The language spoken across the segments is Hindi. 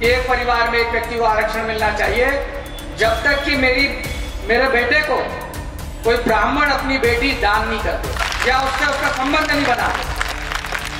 एक परिवार में एक व्यक्ति को आरक्षण मिलना चाहिए जब तक कि मेरे बेटे को कोई ब्राह्मण अपनी बेटी दान नहीं करते या उससे उसका संबंध नहीं बना।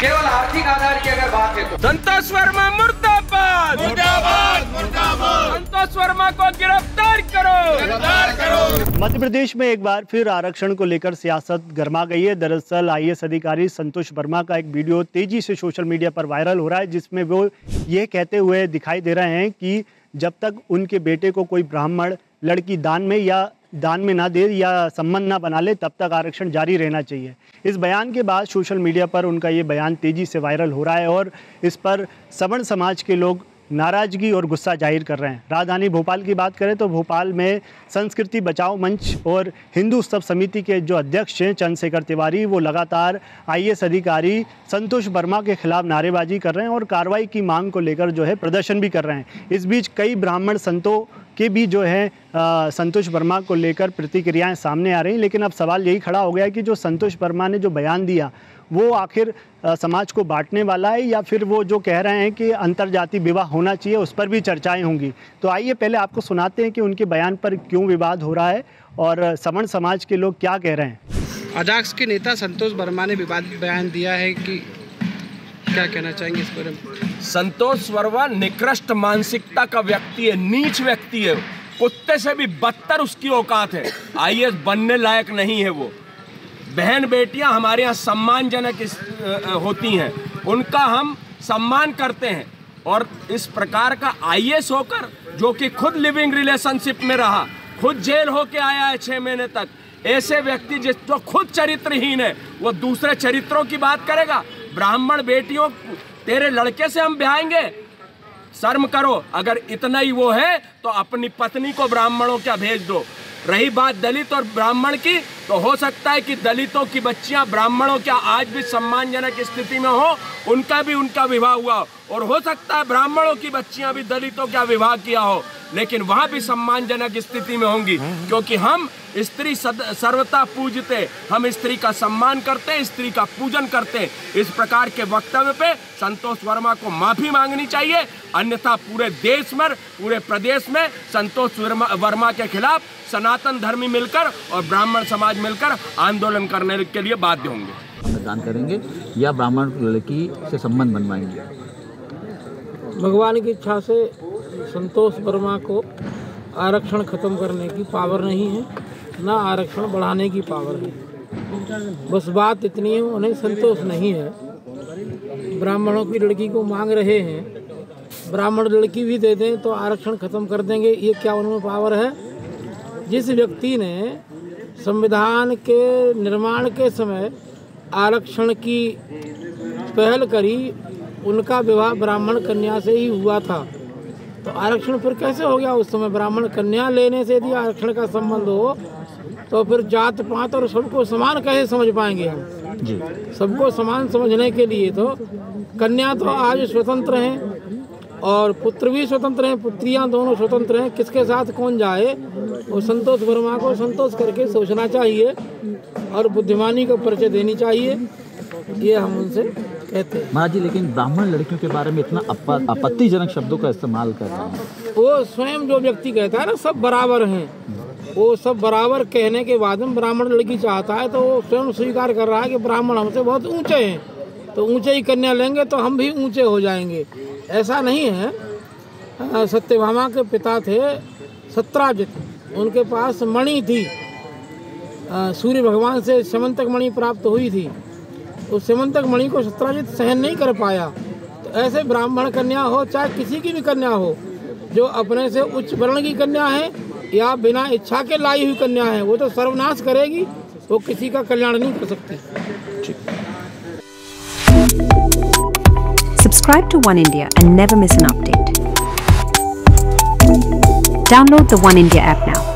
केवल आर्थिक आधार की अगर बात है तो संतोष वर्मा मुर्दाबाद, मुर्दाबाद, मुर्दाबाद। संतोष वर्मा को गिरफ्तार करो, गिरफ्तार करो। मध्य प्रदेश में एक बार फिर आरक्षण को लेकर सियासत गर्मा गई है। दरअसल आईएएस अधिकारी संतोष वर्मा का एक वीडियो तेजी से सोशल मीडिया पर वायरल हो रहा है, जिसमें वो ये कहते हुए दिखाई दे रहे हैं कि जब तक उनके बेटे को कोई ब्राह्मण लड़की दान में ना दे या संबंध ना बना ले तब तक आरक्षण जारी रहना चाहिए। इस बयान के बाद सोशल मीडिया पर उनका ये बयान तेज़ी से वायरल हो रहा है और इस पर सवर्ण समाज के लोग नाराज़गी और गुस्सा जाहिर कर रहे हैं। राजधानी भोपाल की बात करें तो भोपाल में संस्कृति बचाओ मंच और हिंदू उत्सव समिति के जो अध्यक्ष हैं चंद्रशेखर तिवारी, वो लगातार आईएएस अधिकारी संतोष वर्मा के खिलाफ नारेबाजी कर रहे हैं और कार्रवाई की मांग को लेकर जो है प्रदर्शन भी कर रहे हैं। इस बीच कई ब्राह्मण संतों के भी जो है संतोष वर्मा को लेकर प्रतिक्रियाएं सामने आ रही हैं, लेकिन अब सवाल यही खड़ा हो गया है कि जो संतोष वर्मा ने जो बयान दिया वो आखिर समाज को बांटने वाला है या फिर वो जो कह रहे हैं कि अंतर्जातीय विवाह होना चाहिए उस पर भी चर्चाएं होंगी। तो आइए पहले आपको सुनाते हैं कि उनके बयान पर क्यों विवाद हो रहा है और सवर्ण समाज के लोग क्या कह रहे हैं। अजाक्स के नेता संतोष वर्मा ने विवादित बयान दिया है कि क्या कहना चाहेंगे इस पर? संतोष वर्मा निकृष्ट मानसिकता का व्यक्ति है, नीच व्यक्ति है, कुत्ते से भी बदतर उसकी औकात है। आईएएस बनने लायक नहीं है वो। बहन बेटियां हमारे यहाँ सम्मानजनक होती हैं, उनका हम सम्मान करते हैं और इस प्रकार का आईएएस होकर जो कि खुद लिविंग रिलेशनशिप में रहा, खुद जेल होके आया है 6 महीने तक, ऐसे व्यक्ति जो खुद चरित्रहीन है वो दूसरे चरित्रों की बात करेगा। ब्राह्मण बेटियों तेरे लड़के से हम ब्याहेंगे, शर्म करो। अगर इतना ही वो है तो अपनी पत्नी को ब्राह्मणों क्या भेज दो। रही बात दलित और ब्राह्मण की, तो हो सकता है कि दलितों की बच्चियां ब्राह्मणों क्या आज भी सम्मानजनक स्थिति में हो, उनका विवाह हुआ और हो सकता है ब्राह्मणों की बच्चियां भी दलितों का विवाह किया हो, लेकिन वहां भी सम्मानजनक स्थिति में होंगी, क्योंकि हम स्त्री सर्वथा पूजते, हम स्त्री का सम्मान करते हैं, स्त्री का पूजन करते हैं। इस प्रकार के वक्तव्य पे संतोष वर्मा को माफी मांगनी चाहिए, अन्यथा पूरे देश में, पूरे प्रदेश में संतोष वर्मा के खिलाफ सनातन धर्मी मिलकर और ब्राह्मण समाज मिलकर आंदोलन करने के लिए बाध्य होंगे। मतदान करेंगे या ब्राह्मण लड़की से संबंध बनवाएंगे। भगवान की इच्छा से संतोष वर्मा को आरक्षण खत्म करने की पावर नहीं है, ना आरक्षण बढ़ाने की पावर है। बस बात इतनी है, उन्हें संतोष नहीं है। ब्राह्मणों की लड़की को मांग रहे हैं, ब्राह्मण लड़की भी दे दें तो आरक्षण खत्म कर देंगे, ये क्या उनमें पावर है? जिस व्यक्ति ने संविधान के निर्माण के समय आरक्षण की पहल करी, उनका विवाह ब्राह्मण कन्या से ही हुआ था, तो आरक्षण फिर कैसे हो गया उस समय? ब्राह्मण कन्या लेने से यदि आरक्षण का संबंध हो तो फिर जात पात और सबको समान कैसे समझ पाएंगे हम जी? सबको समान समझने के लिए तो कन्या तो आज स्वतंत्र हैं और पुत्र भी स्वतंत्र हैं, पुत्रियां दोनों स्वतंत्र हैं। किसके साथ कौन जाए, वो संतोष वर्मा को संतोष करके सोचना चाहिए और बुद्धिमानी का परिचय देनी चाहिए, ये हम उनसे कहते हैं। महाराज जी, लेकिन ब्राह्मण लड़कियों के बारे में इतना आपत्तिजनक शब्दों का इस्तेमाल कर रहे हैं। वो स्वयं जो व्यक्ति कहता है ना सब बराबर हैं, वो सब बराबर कहने के बाद में ब्राह्मण लड़की चाहता है तो वो स्वयं स्वीकार कर रहा है कि ब्राह्मण हमसे बहुत ऊंचे हैं, तो ऊंचे ही कन्या लेंगे तो हम भी ऊंचे हो जाएंगे। ऐसा नहीं है। सत्यभामा के पिता थे सत्राजित, उनके पास मणि थी, सूर्य भगवान से समंतक मणि प्राप्त हुई थी, तो समंतक मणि को सत्राजित सहन नहीं कर पाया। तो ऐसे ब्राह्मण कन्या हो चाहे किसी की भी कन्या हो, जो अपने से उच्च वर्ण की कन्या है या बिना इच्छा के लाई हुई कन्या है, वो तो सर्वनाश करेगी, वो किसी का कल्याण नहीं कर सकती। Subscribe to One India and never miss an update. Download the One India app now.